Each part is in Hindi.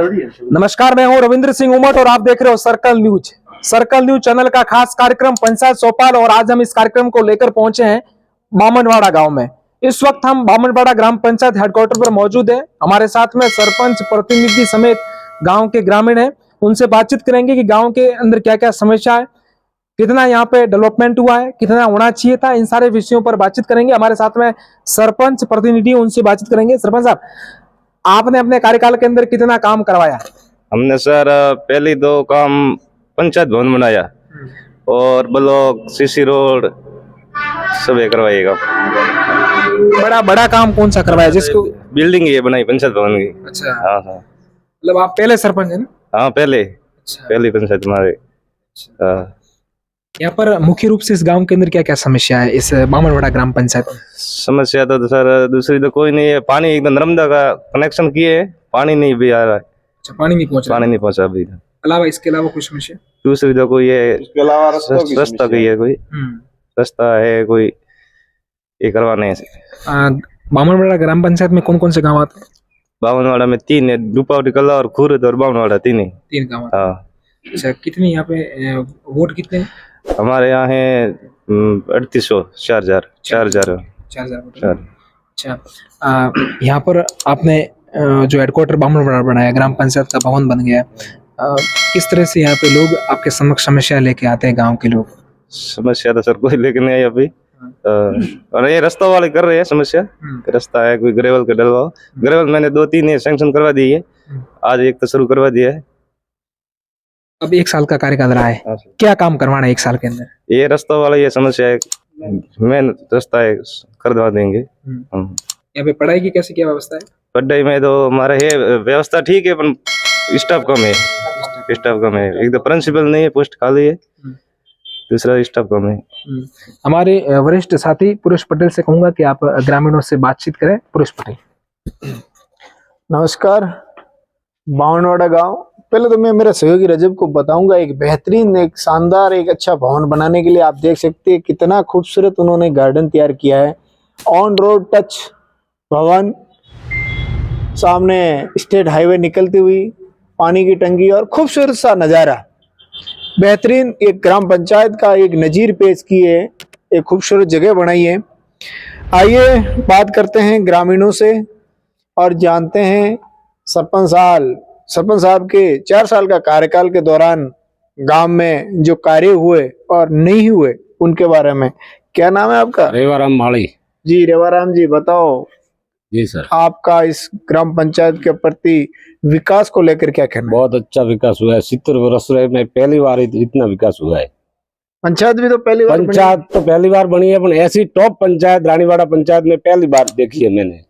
नमस्कार, मैं हूं रविंद्र सिंह उमट और आप देख रहे हो circle news. Circle news channel का खास कार्यक्रम पंचायत चौपाल और आज हम इस कार्यक्रम को लेकर पहुंचे हैं बामनवाड़ा गांव में। इस वक्त हम बामनवाड़ा ग्राम पंचायत हेडक्वार्टर पर मौजूद हैं। हमारे साथ में सरपंच, प्रतिनिधि समेत गांव के ग्रामीण हैं। उनसे बातचीत करेंगे कि गांव के अंदर क्या क्या समस्या है, कितना यहाँ पे डेवलपमेंट हुआ है, कितना होना चाहिए था, इन सारे विषयों पर बातचीत करेंगे। हमारे साथ में सरपंच, प्रतिनिधि, उनसे बातचीत करेंगे। सरपंच साहब, आपने अपने कार्यकाल के अंदर कितना काम करवाया? हमने सर पहले दो काम पंचायत भवन बनाया और ब्लॉक, सीसी रोड सब करवाएगा। बड़ा बड़ा काम कौन सा करवाया जिसको? बिल्डिंग ये बनाई पंचायत भवन की। अच्छा, हाँ हाँ मतलब आप पहले सरपंच है ना? हाँ, पहले अच्छा। पहली पंचायत हमारे। हाँ। यहाँ पर मुख्य रूप से इस गांव के अंदर क्या क्या समस्या है इस बामनवाड़ा ग्राम पंचायत में? समस्या तो सर दूसरी तो कोई नहीं है। पानी एकदम नर्मदा का कनेक्शन किए, पानी नहीं भी आ रहा है। अच्छा, पानी नहीं पहुंच रहा? पानी नहीं पहुंचा अभी। अलावा इसके अलावा कोई समस्या? दूसरी तो कोई है, रास्ता की है, कोई रास्ता है कोई ये करवाने से। बामनवाड़ा ग्राम पंचायत में कौन कौन से गाँव आते हैं? बामनवाड़ा में 3 है, दुपावटी, कला और खुर्द और बामनवाड़ा 3 है। 3 गाँव। हाँ। अच्छा, कितने यहाँ पे वोट कितने हैं? हमारे यहाँ है 3800, 4000। 4000 वोट। अच्छा, यहाँ पर आपने जो हेडक्वार्टर बामनवाड़ा बनाया, ग्राम पंचायत का भवन बन गया, किस तरह से यहाँ पे लोग आपके समक्ष समस्या लेके आते हैं? गांव के लोग समस्या तो सर कोई लेके नहीं आई अभी। और ये रास्ता वाले कर रहे हैं समस्या। रास्ता है कोई ग्रेवल का डलवाओ। ग्रेवल मैंने 2-3 सैंक्शन करवा दी है, आज एक तो शुरू करवा दिया है। अब 1 साल का कार्यकाल रहा है, क्या काम करवाना है 1 साल के अंदर? ये रास्ता वाला ये समस्या है, मेन रास्ता है, कर दवा देंगे। यहाँ पे पढ़ाई की कैसी क्या व्यवस्था है? पढ़ाई में तो हमारा है व्यवस्था ठीक है, पर स्टाफ कम है। स्टाफ कम है, एक तो प्रिंसिपल नहीं है, पोस्ट खाली है, दूसरा स्टाफ कम है। हमारे वरिष्ठ साथी पुरुष पटेल से कहूंगा कि आप ग्रामीणों से बातचीत करें। पुरुष पटेल। नमस्कार। बामनवाड़ा गांव, पहले तो मैं मेरा सहयोगी रजब को बताऊंगा, एक बेहतरीन, एक शानदार, एक अच्छा भवन बनाने के लिए आप देख सकते हैं कितना खूबसूरत उन्होंने गार्डन तैयार किया है। ऑन रोड टच भवन, सामने स्टेट हाईवे निकलती हुई, पानी की टंकी और खूबसूरत सा नज़ारा। बेहतरीन एक ग्राम पंचायत का एक नज़ीर पेश किए, एक खूबसूरत जगह बनाई है। आइए बात करते हैं ग्रामीणों से और जानते हैं सरपंच साहब के 4 साल का कार्यकाल के दौरान गांव में जो कार्य हुए और नहीं हुए उनके बारे में। क्या नाम है आपका? रेवाराम माली जी। रेवाराम जी, बताओ जी सर, आपका इस ग्राम पंचायत के प्रति विकास को लेकर क्या कहना है? बहुत अच्छा विकास हुआ है। 70 वर्ष में पहली बार इतना विकास हुआ है। पंचायत भी तो पहली बार पंचायत तो पहली बार बनी है, पर ऐसी टॉप पंचायत रानीवाड़ा पंचायत में पहली बार देखी है मैंने।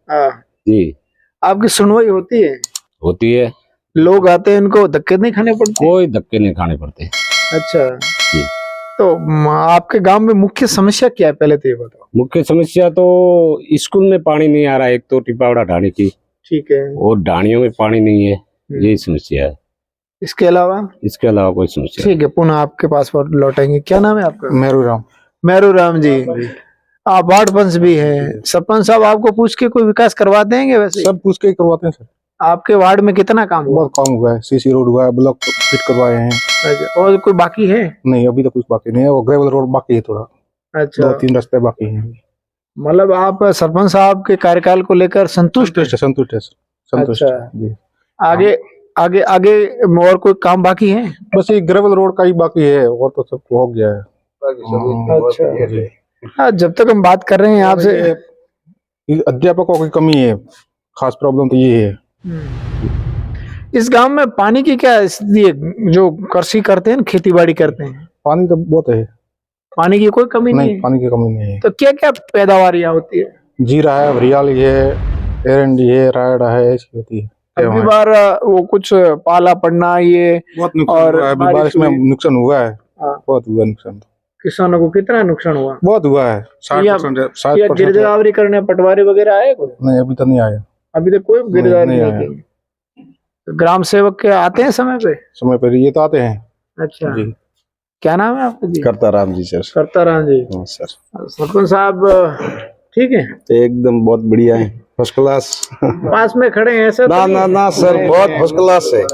जी। आपकी सुनवाई होती है? होती है। लोग आते हैं, इनको धक्के नहीं खाने पड़ते? कोई धक्के नहीं खाने पड़ते। अच्छा जी। तो आपके गांव में मुख्य समस्या क्या है, पहले तो ये बताओ। मुख्य समस्या तो स्कूल में पानी नहीं आ रहा है, एक तो टिपावड़ा ढाणी की, ठीक है, और ढाणियों में पानी नहीं है, यही समस्या है। इसके अलावा कोई समस्या? ठीक है, पुनः आपके पास लौटेंगे। क्या नाम है आपका? मेरू राम जी। आप वार्ड पंच भी है। सरपंच साहब आपको पूछ के कोई विकास करवा देंगे? वैसे सब पूछ के ही करवाते हैं सर। आपके वार्ड में कितना काम हुआ? बहुत काम हुआ है, सीसी रोड हुआ है, ब्लॉक फिट करवाए हैं। अच्छा, और कोई बाकी है? नहीं, अभी तो कुछ बाकी नहीं है, वो ग्रेवल रोड बाकी है थोड़ा। अच्छा, 2-3 रास्ते बाकी हैं। मतलब आप सरपंच साहब के कार्यकाल को लेकर संतुष्ट है? संतुष्ट है। अच्छा। जी। आगे और कोई काम बाकी है? बस ये ग्रेवल रोड का ही बाकी है, और तो सब हो गया है। अच्छा। हाँ, जब तक हम बात कर रहे हैं आपसे, अध्यापकों की कमी है, खास प्रॉब्लम तो ये है। इस गांव में पानी की क्या स्थिति है? जो कृषि करते हैं, खेती बाड़ी करते हैं, पानी तो बहुत है, पानी की कोई कमी नहीं है? पानी की कमी नहीं है। तो क्या क्या पैदावार यहाँ होती है? जीरा है, हरियाली है, एरंडी है, रायडा है, ऐसी होती है। अगली बार वो कुछ पाला पड़ना, ये बहुत नुकसान हुआ है, अभी बारिश में नुकसान हुआ है। बहुत हुआ नुकसान। किसानों को कितना नुकसान हुआ? बहुत हुआ है, 60%। गिरदावरी करने पटवारी वगैरह आए कोई? नहीं, अभी तो नहीं आया। अभी तक कोई गिरदावरी नहीं की। ग्राम सेवक के आते हैं समय पे? ये तो आते हैं। अच्छा जी। क्या नाम है आपका जी? करताराम जी सर। करताराम जी। सर। सरपंच साहब ठीक है? एकदम बहुत बढ़िया है। First class. पास में खड़े हैं ऐसा ना तो ना नहीं ना सर, बहुत फर्स्ट क्लास है,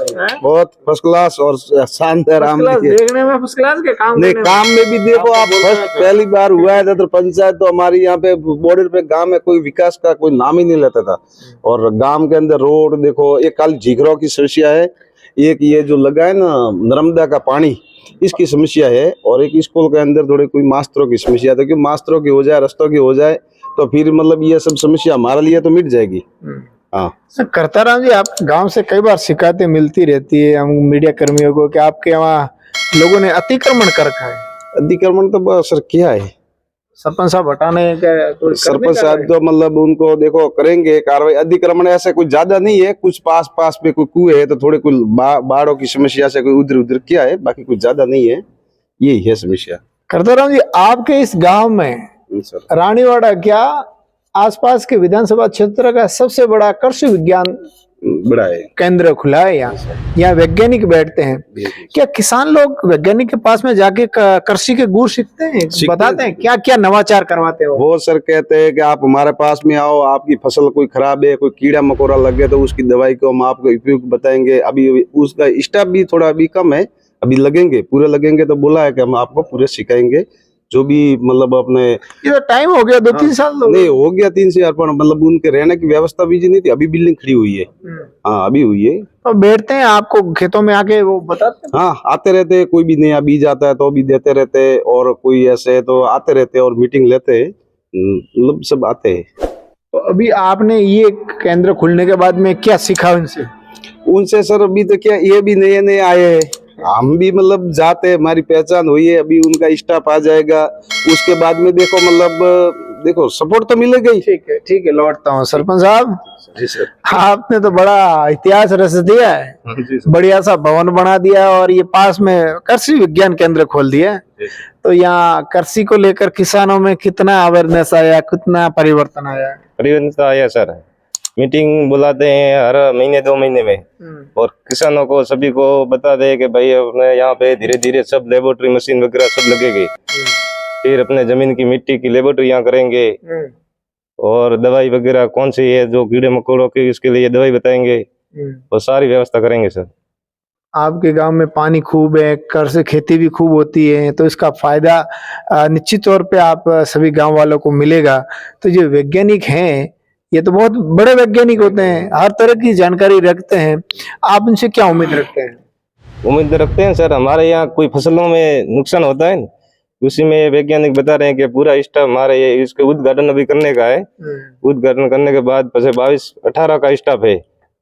बहुत फर्स्ट क्लास और शानदार फर्स्ट आम क्लास दिखे। देखने में फर्स्ट क्लास के काम नहीं, करने में। काम में भी देखो आप, फर्स्ट पहली बार हुआ है तो पंचायत तो हमारी यहाँ पे बॉर्डर पे गांव में कोई विकास का कोई नाम ही नहीं लेता था। और गांव के अंदर रोड देखो, एक कल झीगरों की समस्या है, एक ये जो लगा है ना नर्मदा का पानी, इसकी समस्या है, और एक स्कूल के अंदर थोड़ी कोई मास्टरों की समस्या है। तो क्योंकि मास्टरों की हो जाए, रस्तों की हो जाए, तो फिर मतलब ये सब समस्या हमारे लिए तो मिट जाएगी। हाँ सर करताराम जी, आप गांव से कई बार शिकायतें मिलती रहती है हम मीडिया कर्मियों को कि आपके वहाँ लोगों ने अतिक्रमण कर रखा है। अतिक्रमण तो बस सर क्या है, सरपंच साहब हटाने का कोई सरपंच साहब तो मतलब उनको देखो करेंगे कार्रवाई। अधिक्रमण ऐसे कुछ ज्यादा नहीं है, कुछ पास पास पे कोई कुएं है तो थोड़े कोई बाढ़ों की समस्या से कोई उधर उधर किया है, बाकी कुछ ज्यादा नहीं है, यही है समस्या। करताराम जी, आपके इस गांव में सर रानीवाड़ा क्या आसपास के विधानसभा क्षेत्र का सबसे बड़ा कृषि विज्ञान बड़ा है, केंद्र खुला है यहाँ वैज्ञानिक बैठते हैं। क्या किसान लोग वैज्ञानिक के पास में जाके कृषि के गुण सीखते हैं, बताते हैं क्या क्या नवाचार करवाते हो? वो सर कहते हैं कि आप हमारे पास में आओ, आपकी फसल कोई खराब है, कोई कीड़ा मकोड़ा लग गया तो उसकी दवाई को हम आपको उपयोग बताएंगे। अभी उसका स्टाफ भी थोड़ा अभी कम है, अभी लगेंगे, पूरे लगेंगे तो बोला है कि हम आपको पूरे सिखाएंगे जो भी मतलब अपने। ये तो टाइम हो गया 2-3 साल नहीं हो गया 3 से 4, पर मतलब उनके रहने की व्यवस्था भी नहीं थी, अभी बिल्डिंग खड़ी हुई है। हाँ अभी हुई है। तो बैठते हैं आपको खेतों में आके वो बताते हैं? हाँ आते रहते हैं, कोई भी नया बीज आता है तो भी देते रहते हैं, और कोई ऐसे है तो आते रहते हैं और मीटिंग लेते हैं, मतलब सब आते हैं। तो अभी आपने ये केंद्र खुलने के बाद में क्या सीखा उनसे? उनसे सर अभी तो क्या, ये भी नए नए आए हैं, हम भी मतलब जाते हैं, हमारी पहचान हुई है, अभी उनका स्टाफ आ जाएगा, उसके बाद में देखो मतलब देखो सपोर्ट तो मिलेगा ही। ठीक है लौटता हूँ। सरपंच साहब जी सर। आपने तो बड़ा इतिहास रच दिया है, बढ़िया सा भवन बना दिया और ये पास में कृषि विज्ञान केंद्र खोल दिया। तो यहाँ कृषि को लेकर किसानों में कितना अवेयरनेस आया, कितना परिवर्तन आया? परिवर्तन आया सर, मीटिंग बुलाते हैं हर महीने 2 महीने में, और किसानों को सभी को बता दे कि भाई अपने यहाँ पे धीरे धीरे सब लेबोरेटरी मशीन वगैरह सब लगेगी, फिर अपने जमीन की मिट्टी की लेबोरेटरी यहाँ करेंगे, और दवाई वगैरह कौन सी है जो कीड़े मकोड़ों की, इसके लिए दवाई बताएंगे, और सारी व्यवस्था करेंगे सर। आपके गांव में पानी खूब है, कर से खेती भी खूब होती है, तो इसका फायदा निश्चित तौर पे आप सभी गांव वालों को मिलेगा। तो जो वैज्ञानिक हैं ये तो बहुत बड़े वैज्ञानिक होते हैं, हर तरह की जानकारी रखते हैं, आप उनसे क्या उम्मीद रखते हैं? उम्मीद रखते हैं सर, हमारे यहाँ कोई फसलों में नुकसान होता है, उसी में वैज्ञानिक बता रहे हैं कि पूरा स्टाफ हमारे ये इसके उद्घाटन अभी करने का है। उद्घाटन करने के बाद 22-18 का स्टाफ है,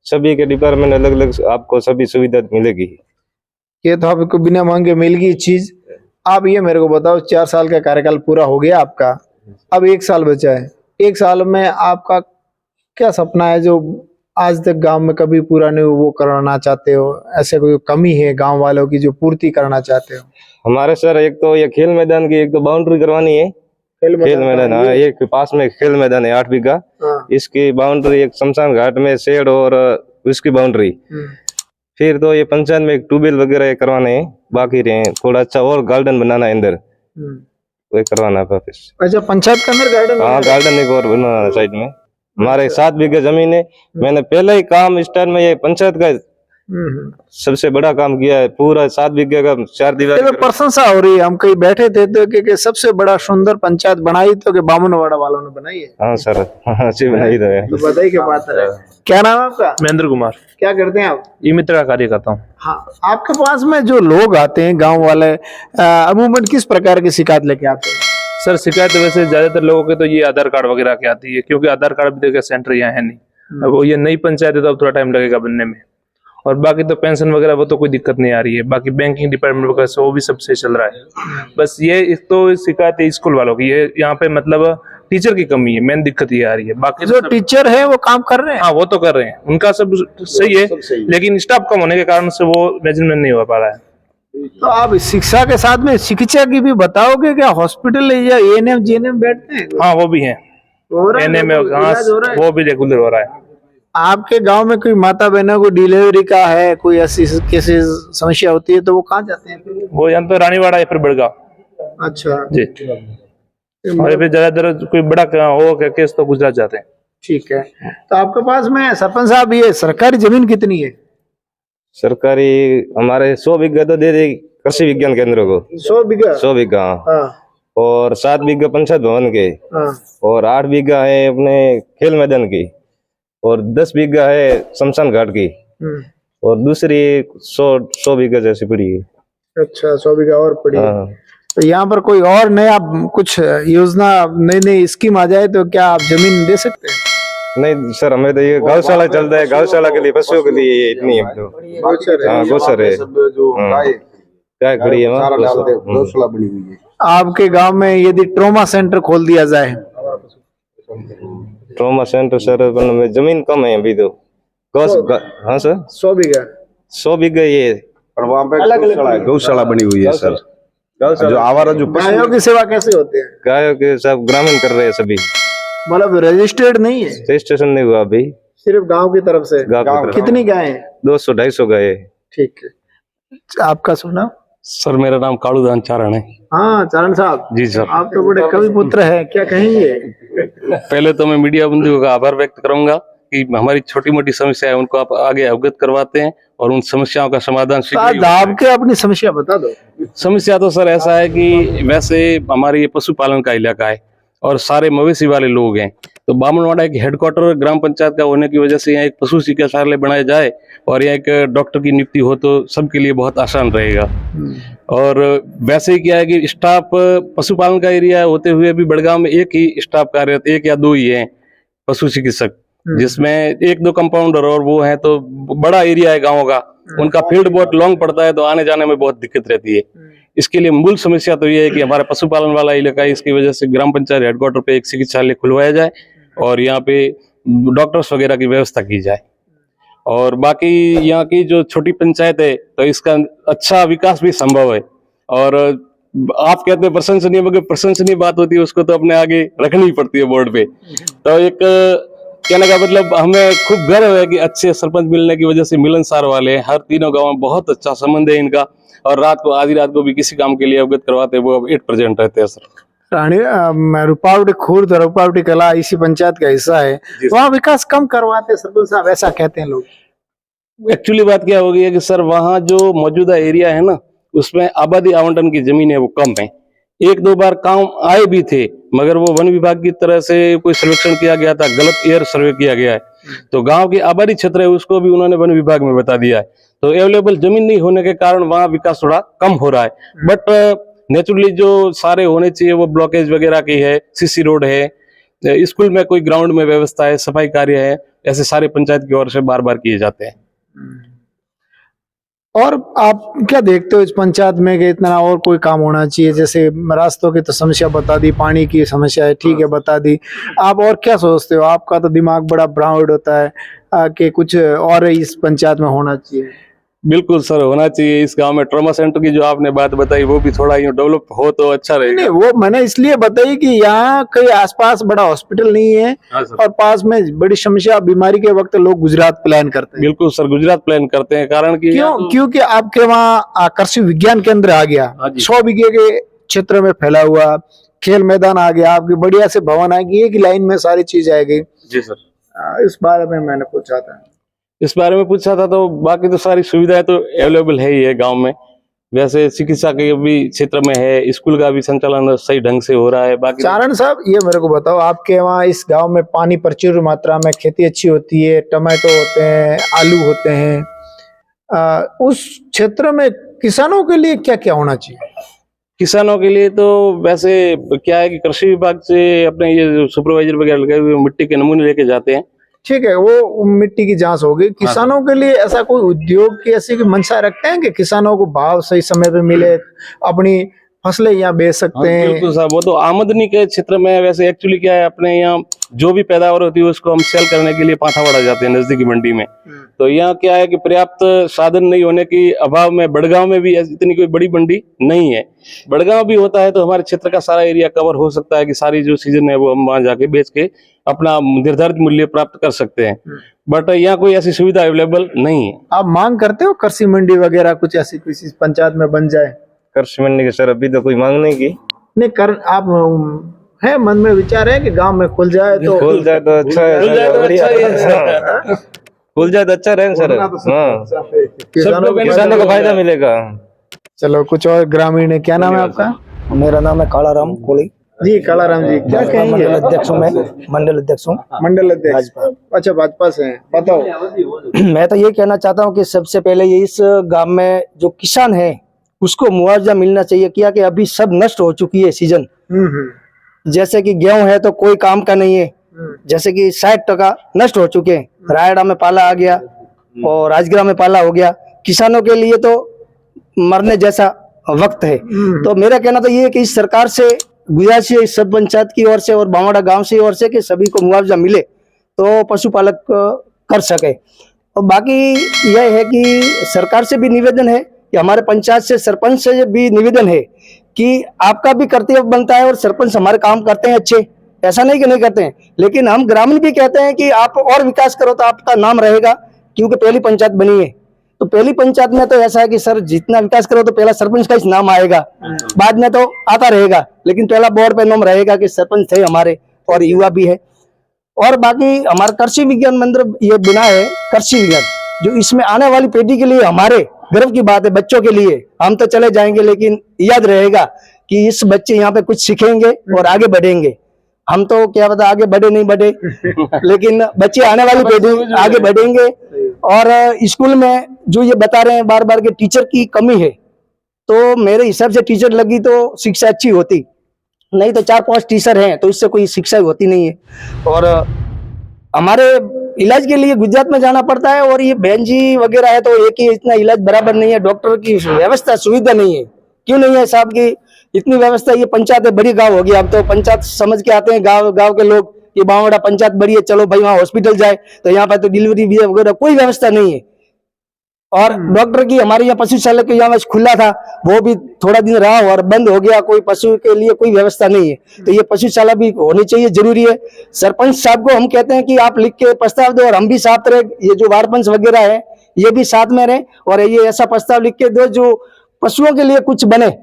सभी के डिपार्टमेंट अलग अलग, आपको सभी सुविधा मिलेगी। ये तो आपको बिना मांगे मिल गई चीज। आप ये मेरे को बताओ, 4 साल का कार्यकाल पूरा हो गया आपका, अब 1 साल बचा है, 1 साल में आपका क्या सपना है जो आज तक गांव में कभी पूरा नहीं हुआ, वो कराना चाहते हो? ऐसे कोई कमी है गांव वालों की जो पूर्ति करना चाहते हो? हमारे सर एक तो ये खेल मैदान की एक तो बाउंड्री करवानी है, खेल मैदान, हाँ एक पास में खेल मैदान है 8 बीघा, इसकी बाउंड्री, एक शमशान घाट में शेड और उसकी बाउंड्री, फिर तो ये पंचायत में एक ट्यूबवेल वगैरह करवाने हैं, बाकी रहे थोड़ा अच्छा और गार्डन बनाना है अंदर, वो करवाना है वापस। अच्छा, पंचायत के अंदर गार्डन? हाँ गार्डन एक और बनाना है साइड में। हमारे 7 बीघे जमीन है, मैंने पहले ही काम स्टार्ट में ये पंचायत का सबसे बड़ा काम किया है, पूरा 7 बीघे का 4 दीवार। तो प्रशंसा हो रही है, हम कहीं बैठे थे तो कि सबसे बड़ा सुंदर पंचायत बनाई तो कि बामनवाड़ा वालों ने बनाई है। हाँ सर अच्छी बनाई तो है। तो बधाई के बात है। क्या नाम है आपका? महेंद्र कुमार। क्या करते हैं आप? ई मित्र का कार्य करता हूँ। हाँ, आपके पास में जो लोग आते हैं गांव वाले, अमूमन किस प्रकार की शिकायत लेके आते हैं? सर शिकायत वैसे ज्यादातर लोगों के तो ये आधार कार्ड वगैरह की आती है, क्योंकि आधार कार्ड भी देखा सेंटर यहाँ है नहीं, अब वो ये नई पंचायत है तो अब थोड़ा टाइम लगेगा बनने में, और बाकी तो पेंशन वगैरह वो तो कोई दिक्कत नहीं आ रही है, बाकी बैंकिंग डिपार्टमेंट वगैरह से वो भी सब सही चल रहा है। बस ये एक तो शिकायत है स्कूल वालों की, ये यहाँ पे मतलब टीचर की कमी है, मेन दिक्कत ये आ रही है। बाकी जो टीचर है वो काम कर रहे हैं? हाँ वो तो कर रहे हैं, उनका सब सही है, लेकिन स्टाफ कम होने के कारण से वो मेजरमेंट नहीं हो पा रहा है। तो आप शिक्षा के साथ में शिक्षा की भी बताओगे क्या? हॉस्पिटल या एएनएम जीएनएम बैठते हैं? हाँ वो भी है, एनएम वो भी रेगुलर हो रहा है। आपके गांव में कोई माता बहनों को डिलीवरी का है, कोई ऐसी कैसी समस्या होती है तो वो कहाँ जाते हैं फिर? वो यहाँ तो रानीवाड़ा या फिर बड़गांव। अच्छा जी, और फिर ज्यादातर कोई बड़ा हो केस तो गुजरात जाते हैं। ठीक है, तो आपके पास में सरपंच साहब ये सरकारी जमीन कितनी है? सरकारी हमारे 100 बीघा तो दे देगी कृषि विज्ञान केंद्र को। 100 बीघा? 100 बीघा हाँ और 7 बीघा पंचायत भवन के हाँ। और 8 बीघा है अपने खेल मैदान की और 10 बीघा है शमशान घाट की और दूसरी 100 बीघा जैसी पड़ी है। अच्छा, 100 बीघा और पड़ी है। हाँ। तो यहाँ पर कोई और नया कुछ योजना, नई नई स्कीम आ जाए तो क्या आप जमीन दे सकते हैं? नहीं सर, हमें तो ये गौशाला चलता है, गौशाला के लिए पशुओं के लिए इतनी है तो। हाँ गोसर है, क्या खड़ी है वहाँ गौशाला बनी हुई है। आपके गांव में यदि ट्रॉमा सेंटर खोल दिया जाए? ट्रॉमा सेंटर सर में जमीन कम है अभी तो। हाँ सर 100 बीघा? 100 बीघा ये और वहाँ पे गौशाला बनी हुई है सर। जो आवारा जो गायों की सेवा कैसे होती है? गायों के सब ग्रामीण कर रहे हैं सभी, मतलब रजिस्टर्ड नहीं है? रजिस्ट्रेशन नहीं हुआ अभी, सिर्फ गांव की तरफ से? गाँव की तरफ। कितनी गायें हैं? 200-250 गाय है। ठीक है, आपका सुना? सर मेरा नाम कालूदान चारण है। हाँ चारण साहब जी सर। आप तो बड़े कवि पुत्र है, क्या कहेंगे? पहले तो मैं मीडिया बंधुओं का आभार व्यक्त करूंगा कि हमारी छोटी मोटी समस्या है उनको आप आगे अवगत करवाते हैं और उन समस्याओं का समाधान शीघ्र ही होता है। आपके अपनी समस्या बता दो। समस्या तो सर ऐसा है कि वैसे हमारे ये पशुपालन का इलाका है और सारे मवेशी वाले लोग हैं, तो बामनवाड़ा एक हेडक्वार्टर ग्राम पंचायत का होने की वजह से यहाँ एक पशु चिकित्सालय बनाया जाए और यहाँ एक डॉक्टर की नियुक्ति हो तो सबके लिए बहुत आसान रहेगा। और वैसे ही क्या है कि स्टाफ पशुपालन का एरिया होते हुए भी बड़गांव में एक ही स्टाफ कार्यरत, 1 या 2 ही है पशु चिकित्सक, जिसमें 1-2 कंपाउंडर और वो है, तो बड़ा एरिया है गाँव का, उनका फील्ड बहुत लॉन्ग पड़ता है तो आने जाने में बहुत दिक्कत रहती है। इसके लिए मूल समस्या तो ये है कि हमारा पशुपालन वाला इलाका है, इसकी वजह से ग्राम पंचायत हेडक्वार्टर पे एक चिकित्सालय खुलवाया जाए और यहाँ पे डॉक्टर्स वगैरह की व्यवस्था की जाए। और बाकी यहाँ की जो छोटी पंचायत है तो इसका अच्छा विकास भी संभव है। और आप कहते हैं प्रशंसनीय, मगर प्रशंसनीय बात होती है उसको तो अपने आगे रखनी ही पड़ती है बोर्ड पे। तो एक कहने का मतलब हमें खूब गर्व है कि अच्छे सरपंच मिलने की वजह से मिलनसार वाले हैं। हर तीनों गाँव में बहुत अच्छा संबंध है इनका और रात को आधी रात को भी किसी काम के लिए अवगत करवाते हैं वो अब 8% रहते हैं सर। रानी रुपावटी खुर्द और रुपावटी कला इसी पंचायत का हिस्सा है, वहाँ विकास कम करवाते सरपंच साहब, ऐसा कहते हैं लोग। एक्चुअली बात क्या हो गई है कि सर वहाँ जो मौजूदा एरिया है ना उसमें आबादी आवंटन की जमीन है वो कम है। 1-2 बार काम आए भी थे मगर वो वन विभाग की तरह से कोई सर्वेक्षण किया गया था, गलत एयर सर्वे किया गया है, तो गांव की आबादी क्षेत्र है उसको भी उन्होंने वन विभाग में बता दिया है। तो अवेलेबल जमीन नहीं होने के कारण वहाँ विकास थोड़ा कम हो रहा है। बट नेचुरली जो सारे होने चाहिए वो ब्लॉकेज वगैरह की है, सीसी रोड है, स्कूल में कोई ग्राउंड में व्यवस्था है, सफाई कार्य है, ऐसे सारे पंचायत की ओर से बार बार किए जाते हैं। और आप क्या देखते हो इस पंचायत में कि इतना और कोई काम होना चाहिए? जैसे रास्तों की तो समस्या बता दी, पानी की समस्या है, ठीक है बता दी, आप और क्या सोचते हो? आपका तो दिमाग बड़ा ब्रॉड होता है कि कुछ और इस पंचायत में होना चाहिए। बिल्कुल सर, होना चाहिए। इस गांव में ट्रॉमा सेंटर की जो आपने बात बताई वो भी थोड़ा यूं डेवलप हो तो अच्छा रहेगा। नहीं, वो मैंने इसलिए बताई कि यहाँ कहीं आसपास बड़ा हॉस्पिटल नहीं है और पास में बड़ी समस्या, बीमारी के वक्त लोग गुजरात प्लान करते हैं। बिल्कुल सर, गुजरात प्लान करते हैं, कारण कि क्योंकि आपके वहाँ कृषि विज्ञान केंद्र आ गया, 100 बीघे के क्षेत्र में फैला हुआ, खेल मैदान आ गया, आपकी बढ़िया से भवन आ गई, एक लाइन में सारी चीज आ गई। जी सर, इस बारे में मैंने पूछा था। इस बारे में पूछा था तो बाकी तो सारी सुविधाएं तो अवेलेबल है ही है गांव में। वैसे चिकित्सा के भी क्षेत्र में है, स्कूल का भी संचालन सही ढंग से हो रहा है। बाकी चारण साहब ये मेरे को बताओ, आपके वहाँ इस गांव में पानी प्रचुर मात्रा में, खेती अच्छी होती है, टमाटो होते हैं, आलू होते हैं, उस क्षेत्र में किसानों के लिए क्या क्या होना चाहिए? किसानों के लिए तो वैसे क्या है कि कृषि विभाग से अपने ये सुपरवाइजर वगैरह लगे हुए मिट्टी के नमूने लेके जाते हैं। ठीक है, वो मिट्टी की जांच होगी। किसानों के लिए ऐसा कोई उद्योग की ऐसी मंशा रखते हैं कि किसानों को भाव सही समय पे मिले, अपनी फसलें यहाँ बेच सकते हैं? बिल्कुल साहब, वो तो आमदनी के क्षेत्र में वैसे एक्चुअली क्या है, अपने यहाँ जो भी पैदावार होती है उसको हम सेल करने के लिए पाठावाड़ा जाते हैं नजदीकी मंडी में। तो यहाँ क्या है कि पर्याप्त साधन नहीं होने की अभाव में बड़गांव में भी इतनी कोई बड़ी मंडी नहीं है। बड़गांव भी होता है तो हमारे क्षेत्र का सारा एरिया कवर हो सकता है कि सारी जो सीजन है वो हम वहां जाके बेच के अपना निर्धारित मूल्य प्राप्त कर सकते हैं। बट यहाँ कोई ऐसी सुविधा अवेलेबल नहीं है। आप मांग करते हो कृषि मंडी वगैरह कुछ ऐसी किसी पंचायत में बन जाए? कृषि मंडी के सर अभी तो कोई मांग नहीं की। नहीं कर, आप है मन में विचार है कि गांव में खुल जाए तो खुल जाए तो अच्छा है सर, बढ़िया है। खुल जाए तो अच्छा रहे सर। हाँ, किसानों को फायदा मिलेगा। चलो कुछ और ग्रामीण है, क्या नाम है आपका? मेरा नाम है कालाराम कोली। जी कालाराम जी, क्या मंडल कहेंगे? अध्यक्ष हूँ मैं, मंडल अध्यक्ष हूँ। मंडल अध्यक्ष, अच्छा भाजपा से हैं, बताओ। मैं तो ये कहना चाहता हूँ कि सबसे पहले ये इस गांव में जो किसान है उसको मुआवजा मिलना चाहिए। क्या कि अभी सब नष्ट हो चुकी है सीजन। जैसे कि गेहूं है तो कोई काम का नहीं है, जैसे कि 60% नष्ट हो चुके हैं। रायड़ा में पाला आ गया और राजगिरा में पाला हो गया। किसानों के लिए तो मरने जैसा वक्त है। तो मेरा कहना तो ये है कि इस सरकार से गुजारिश है, इस सब पंचायत की ओर से और बावड़ा गांव से ओर से, कि सभी को मुआवजा मिले तो पशुपालक कर सके। और बाकी यह है कि सरकार से भी निवेदन है कि हमारे पंचायत से, सरपंच से भी निवेदन है कि आपका भी कर्तव्य बनता है और सरपंच हमारे काम करते हैं अच्छे, ऐसा नहीं कि नहीं करते हैं, लेकिन हम ग्रामीण भी कहते हैं कि आप और विकास करो तो आपका नाम रहेगा, क्योंकि पहली पंचायत बनी है। तो पहली पंचायत में तो ऐसा है कि सर जितना विकास करो तो पहला सरपंच का ही नाम आएगा, बाद में तो आता रहेगा, लेकिन पहला बोर्ड पे नाम रहेगा कि सरपंच थे हमारे और युवा भी है। और बाकी हमारा कृषि विज्ञान मंदिर ये बिना है, कृषि विज्ञान जो इसमें आने वाली पीढ़ी के लिए हमारे गर्व की बात है। बच्चों के लिए हम तो चले जाएंगे, लेकिन याद रहेगा कि इस बच्चे यहाँ पे कुछ सीखेंगे और आगे बढ़ेंगे। हम तो क्या पता आगे बढ़े नहीं बढ़े, लेकिन बच्चे आने वाली पीढ़ी आगे बढ़ेंगे। और स्कूल में जो ये बता रहे हैं बार बार के टीचर की कमी है, तो मेरे हिसाब से टीचर लगी तो शिक्षा अच्छी होती, नहीं तो 4-5 टीचर हैं तो इससे कोई शिक्षा होती नहीं है। और हमारे इलाज के लिए गुजरात में जाना पड़ता है, और ये बहन जी वगैरह है तो एक ही इतना इलाज बराबर नहीं है, डॉक्टर की व्यवस्था सुविधा नहीं है। क्यों नहीं है साहब की इतनी व्यवस्था? ये पंचायत बड़ी गांव होगी, अब तो पंचायत समझ के आते हैं गांव के लोग, ये बावड़ा पंचायत बड़ी है, चलो भाई वहाँ हॉस्पिटल जाए, तो यहाँ पर तो डिलीवरी भी वगैरह कोई व्यवस्था नहीं है। और डॉक्टर की हमारे यहाँ पशुशाला के यहाँ खुला था, वो भी थोड़ा दिन रहा और बंद हो गया, कोई पशु के लिए कोई व्यवस्था नहीं है। तो ये पशुशाला भी होनी चाहिए, जरूरी है। सरपंच साहब को हम कहते हैं कि आप लिख के प्रस्ताव दो और हम भी साथ रहे, ये जो वार्ड पंच वगैरह है ये भी साथ में रहे, और ये ऐसा प्रस्ताव लिख के दो जो पशुओं के लिए कुछ बने,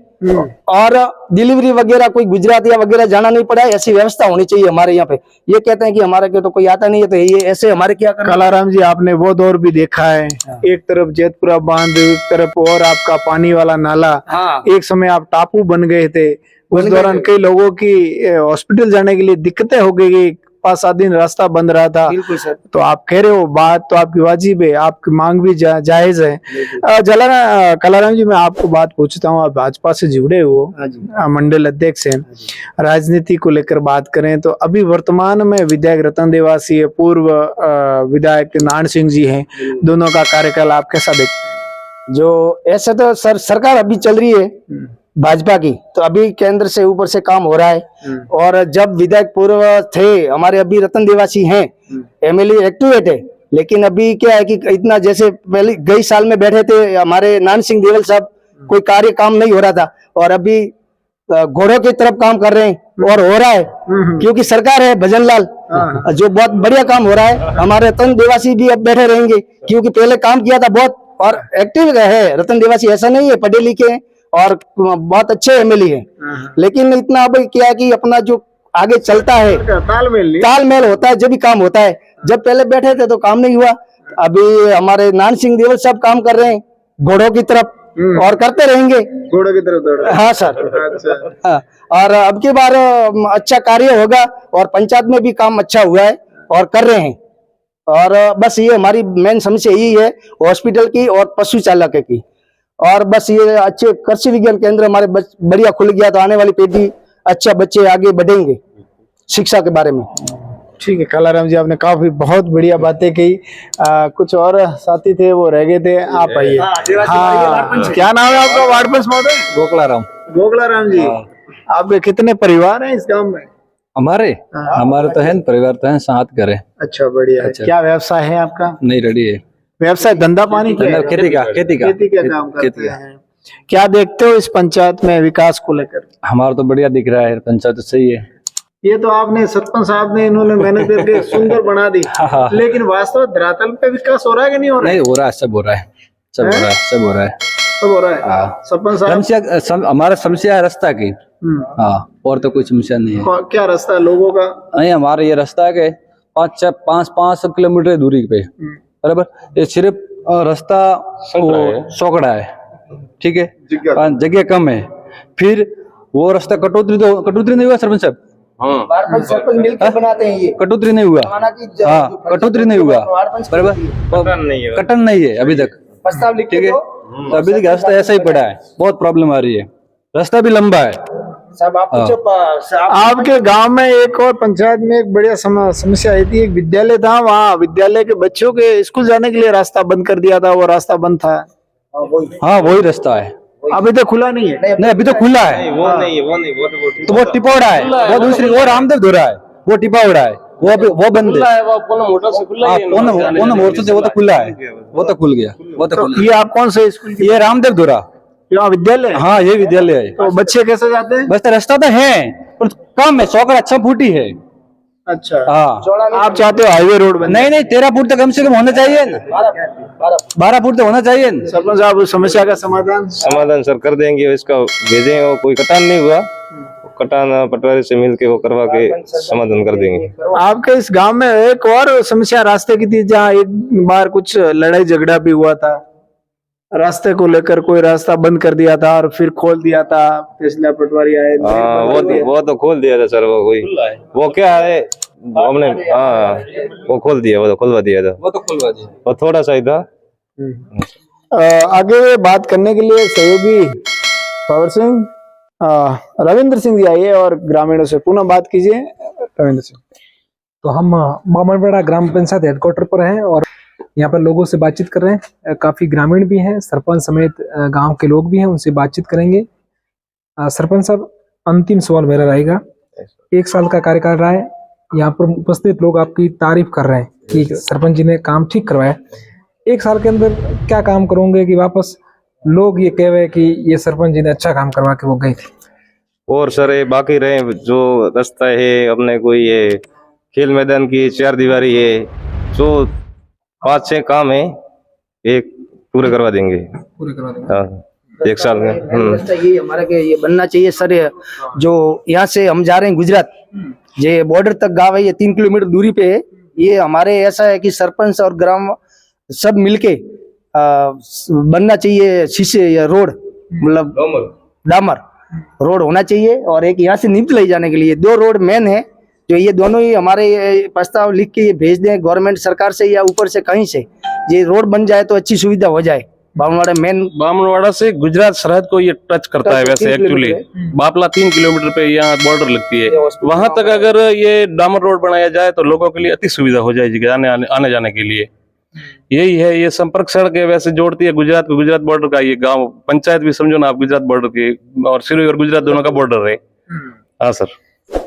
और डिलीवरी वगैरह कोई गुजरात या वगैरह जाना नहीं पड़ा, ऐसी व्यवस्था होनी चाहिए हमारे यहाँ पे। ये कहते हैं कि हमारे के तो कोई आता नहीं है, तो ये ऐसे हमारे क्या करें? कालाराम जी, आपने वो दौर भी देखा है, एक तरफ जेतपुरा बांध, एक तरफ और आपका पानी वाला नाला। एक समय आप टापू बन गए थे, उस दौरान कई लोगों की हॉस्पिटल जाने के लिए दिक्कतें हो गई, 5-7 दिन रास्ता बंद रहा था। बिल्कुल सर। तो आप कह रहे हो, बात तो आपकी वाजिब है, आपकी मांग भी जायज है। कालाराम जी, मैं आपको बात पूछता हूँ, आप भाजपा से जुड़े हो, मंडल अध्यक्ष हैं, राजनीति को लेकर बात करें तो अभी वर्तमान में विधायक रतन देवासी है, पूर्व विधायक नारायण सिंह जी हैं, दोनों का कार्यकाल आप कैसा देखते? जो ऐसे तो सर सरकार अभी चल रही है भाजपा की, तो अभी केंद्र से ऊपर से काम हो रहा है। और जब विधायक पूर्व थे हमारे, अभी रतन देवासी हैं, एमएलए एक्टिवेट है, लेकिन अभी क्या है कि इतना जैसे पहले गई साल में बैठे थे हमारे नारायण सिंह देवल साहब, कोई कार्य काम नहीं हो रहा था, और अभी घोड़ों की तरफ काम कर रहे हैं और हो रहा है, क्योंकि सरकार है भजन लाल, जो बहुत बढ़िया काम हो रहा है। हमारे रतन देवासी भी अब बैठे रहेंगे, क्योंकि पहले काम किया था बहुत, और एक्टिव है रतन देवासी, ऐसा नहीं है पढ़े लिखे हैं और बहुत अच्छे एमएलए हैं, लेकिन इतना अब क्या है कि अपना जो आगे चलता है तालमेल होता है, जब भी काम होता है। जब पहले बैठे थे तो काम नहीं हुआ, अभी हमारे नारायण सिंह देवल सब काम कर रहे हैं घोड़ों की तरफ, और करते रहेंगे घोड़ों की तरफ। हाँ सर। हाँ, और अब की बार अच्छा कार्य होगा, और पंचायत में भी काम अच्छा हुआ है और कर रहे हैं। और बस ये हमारी मेन समस्या यही है, हॉस्पिटल की और पशु चालक की। और बस ये अच्छे कृषि विज्ञान केंद्र हमारे बढ़िया खुल गया तो आने वाली पीढ़ी अच्छा बच्चे आगे बढ़ेंगे शिक्षा के बारे में। ठीक है कालाराम जी, आपने काफी बहुत बढ़िया बातें कही। कुछ और साथी थे वो रह गए थे, आप आइए। हाँ, क्या नाम है आपका वार्ड पंच महोदय? गोकलाराम जी, आपके कितने परिवार हैं इस गांव में? हमारे तो है परिवार तो है, 7 घर है। अच्छा बढ़िया। क्या व्यवसाय है आपका? नहीं रेडी है व्यवसाय, धंधा पानी क्या है? खेती का काम करते हैं। क्या देखते हो इस पंचायत में विकास को लेकर? हमारा तो बढ़िया दिख रहा है, पंचायत तो सही है। ये तो आपने सरपंच साहब ने इन्होंने मेहनत करके सुंदर बना दी, लेकिन वास्तव धरातल पे विकास हो रहा है कि नहीं हो रहा है? नहीं हो रहा है, सब हो रहा है, सब हो रहा है, सब हो रहा है, सब हो रहा है। सरपंच साहब, हमारा समस्या है रास्ता की। हाँ, और तो कोई समस्या नहीं है। क्या रास्ता है लोगों का? नहीं, हमारा ये रास्ता है कि 5 किलोमीटर दूरी पे, बराबर। ये सिर्फ रास्ता सोकड़ा है, ठीक है, जगह कम है। फिर वो रास्ता कटौती नहीं हुआ सरपंच साहब? सरपंच मिलकर बनाते हैं ये, कटौती नहीं हुआ। हाँ, कटौती नहीं हुआ, बराबर। कटन नहीं है अभी तक, प्रस्ताव लिख के ठीक है। दो। तो अभी तक रास्ता ऐसा ही पड़ा है, बहुत प्रॉब्लम आ रही है। रास्ता भी लंबा है। साहब आप पूछो, आपके गांव में एक और पंचायत में एक बढ़िया समस्या आई थी। एक विद्यालय था, वहाँ विद्यालय के बच्चों के स्कूल जाने के लिए रास्ता बंद कर दिया था, वो रास्ता बंद था। हाँ, वही रास्ता है। अभी तक खुला नहीं है? नहीं, अभी तो खुला है। वो नहीं तो वो टिपौड़ा है, वो दूसरी, वो रामदेव धोरा है, वो टिपौड़ा है, वो अभी वो बंद है। वो पूर्ण मोटर से खुला ही है। पूर्ण मोर्चा से वो तो खुला है, वो तो खुल गया, वो तो खुल ये आप कौन से स्कूल? ये रामदेव धोरा, यहाँ विद्यालय? हाँ ये विद्यालय है। तो बच्चे कैसे जाते हैं? बस रास्ता तो है पर कम है, 100 अच्छा फुट ही है। अच्छा, हाँ, आप चाहते हो हाईवे रोड बने? नहीं नहीं, 13 फुट तो कम से कम होना चाहिए ना, 12 फुट तो होना चाहिए ना। सरपंच साहब उस समस्या का समाधान सर कर देंगे, इसका भेजेंगे। वो कोई कटान नहीं हुआ, कटान पटवारी से मिलके वो करवा के समाधान कर देंगे। आपके इस गांव में एक और समस्या रास्ते की थी, जहाँ एक बार कुछ लड़ाई झगड़ा भी हुआ था रास्ते को लेकर। कोई रास्ता बंद कर दिया था और फिर खोल दिया था, तहसीलदार पटवारी आए। वो तो खोल दिया था सर। वो क्या है, हमने वो खोल दिया, वो तो खुलवा दिया था, वो थोड़ा सा ही था। आगे बात करने के लिए सहयोगी पवर सिंह, रविंद्र सिंह जी आइए और ग्रामीणों से पुनः बात कीजिए। रविंद्र सिंह। तो हम बामनवाड़ा ग्राम पंचायत हेडक्वार्टर पर हैं और यहाँ पर लोगों से बातचीत कर रहे हैं। काफी ग्रामीण भी हैं, सरपंच समेत गांव के लोग भी हैं, उनसे बातचीत करेंगे। सरपंच साहब, अंतिम सवाल मेरा रहेगा। 1 साल का कार्यकाल रहा है, यहाँ पर उपस्थित लोग आपकी तारीफ कर रहे हैं कि सरपंच जी ने काम ठीक करवाया। 1 साल के अंदर क्या काम करोगे कि वापस लोग ये कह रहे कि ये सरपंच जी ने अच्छा काम करवा के वो गए थे? और सर ये बाकी रहे जो रास्ता है अपने, कोई ये खेल मैदान की 4 दीवारी है, जो 5-6 काम है, एक पूरे करवा देंगे। पूरे करवा देंगे। हाँ, 1 साल में। रास्ता ये हमारा के ये बनना चाहिए सर। जो यहाँ से हम जा रहे हैं गुजरात, ये बॉर्डर तक गाँव है, ये 3 किलोमीटर दूरी पे है। ये हमारे ऐसा है कि सरपंच और ग्राम सब मिलके बनना चाहिए शीशे या रोड, मतलब डामर रोड होना चाहिए। और एक यहाँ से नीमच ले जाने के लिए 2 रोड मेन है, जो ये दोनों ही हमारे प्रस्ताव लिख के ये भेज दें गवर्नमेंट सरकार से या ऊपर से कहीं से, ये रोड बन जाए तो अच्छी सुविधा हो जाए। बामनवाड़ा से गुजरात सरहद को ये टच करता है वैसे एक्चुअली। बापला 3 किलोमीटर पे यहाँ बॉर्डर लगती है, वहां तक अगर ये डामर रोड बनाया जाए तो लोगों के लिए अति सुविधा हो जाएगी आने जाने के लिए। यही है, ये संपर्क सड़क है, वैसे जोड़ती है गुजरात को, गुजरात बॉर्डर का ये गांव पंचायत भी समझो ना आप, गुजरात बॉर्डर के और सिरोही और गुजरात दोनों का बॉर्डर है। हाँ सर।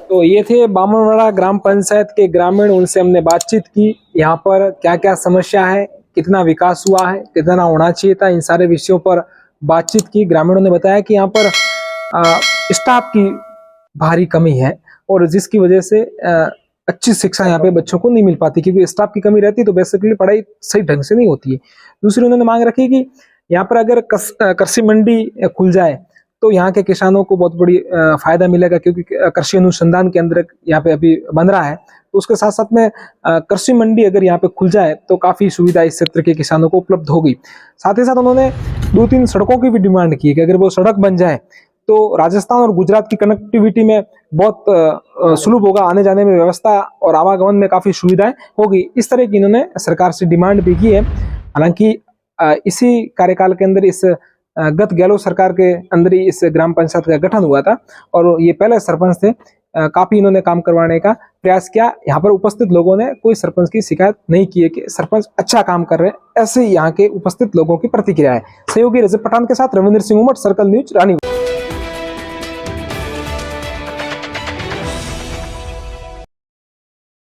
तो ये थे बामनवाड़ा ग्राम पंचायत के ग्रामीण, उनसे हमने बातचीत की। यहाँ पर क्या क्या समस्या है, कितना विकास हुआ है, कितना होना चाहिए था, इन सारे विषयों पर बातचीत की। ग्रामीणों ने बताया कि यहाँ पर स्टाफ की भारी कमी है और जिसकी वजह से अच्छी शिक्षा यहाँ पे बच्चों को नहीं मिल पाती, क्योंकि स्टाफ की कमी रहती है तो बेसिकली पढ़ाई सही ढंग से नहीं होती है। दूसरी उन्होंने मांग रखी कि यहाँ पर अगर कृषि मंडी खुल जाए तो यहाँ के किसानों को बहुत बड़ी फायदा मिलेगा, क्योंकि कृषि अनुसंधान केंद्र यहाँ पे अभी बन रहा है। तो उसके साथ साथ में कृषि मंडी अगर यहाँ पे खुल जाए तो काफी सुविधा इस क्षेत्र के किसानों को उपलब्ध होगी। साथ ही साथ उन्होंने 2-3 सड़कों की भी डिमांड की कि अगर वो सड़क बन जाए तो राजस्थान और गुजरात की कनेक्टिविटी में बहुत सुलभ होगा, आने जाने में व्यवस्था और आवागमन में काफी सुविधाएं होगी। इस तरह की इन्होंने सरकार से डिमांड भी की है। हालांकि इसी कार्यकाल के अंदर इस गत गहलोत सरकार के अंदर ही इस ग्राम पंचायत का गठन हुआ था और ये पहले सरपंच थे। काफी इन्होंने काम करवाने का प्रयास किया। यहाँ पर उपस्थित लोगों ने कोई सरपंच की शिकायत नहीं की है कि सरपंच अच्छा काम कर रहे हैं, ऐसे ही यहाँ के उपस्थित लोगों की प्रतिक्रिया है। सहयोगी रजत पठान के साथ रविंद्र सिंह उमट, सर्कल न्यूज, रानी।